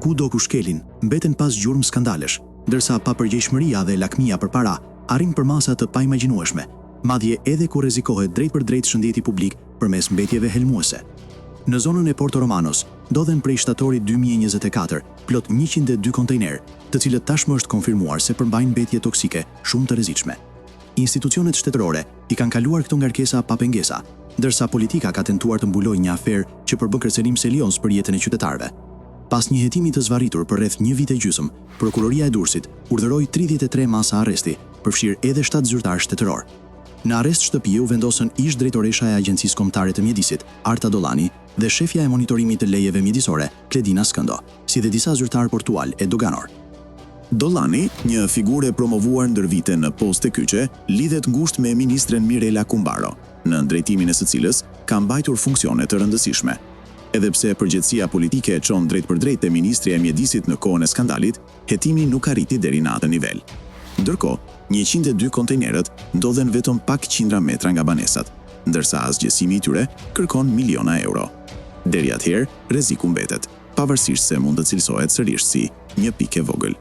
kudo ku shkelin, mbeten pas gjurmë skandalesh, ndërsa papërgjegjshmëria dhe lakmia për para arrin për masa të paimagjinueshme, madje edhe kur rrezikohet drejt për drejt shëndeti publik përmes mbetjeve helmuese. Në zonën e Porto Romanos ndodhen prej shtatorit 2024 plot 102 kontejner, të cilët tashmë është konfirmuar se përmbajnë mbetje toksike shumë të rrezikshme. Institucionet shtetërore i kanë kaluar këto ngarkesa pa pengesa, ndërsa politika ka tentuar të mbulojë një aferë që përbën kërcënim serioz për jetën e qytetarëve. Pas një hetimi të zvarritur për rreth 1 vit e gjysmë, prokuroria e Durrësit urdhëroi 33 masa arresti, përfshirë edhe 7 zyrtar shtetëror. Në arrest shtëpi u vendosën ish drejtoresha e Agjencisë Kombëtare të Mjedisit, Arta Dollani, dhe shefja e monitorimit të lejeve mjedisore, Kledina Skëndo, si dhe disa zyrtar portual e doganor. Dollani, një figurë e promovuar ndër vite në postë kyçe, lidhet ngushtë me ministren Mirela Kumbaro, në drejtimin e së cilës ka mbajtur funksione të rëndësishme. Edhe pse përgjegjësia politike e çon drejt për drejt te ministri e mjedisit në kohën e skandalit, hetimi nuk arriti deri në atë nivel. Ndërkohë, 102 kontejnerët ndodhen vetëm pak qindra metra nga banesat, ndërsa asgjësimi i tyre kërkon miliona euro. Deri atëherë, rreziku mbetet, pavarësisht se mund të cilësohet sërish si një pikë e vogël.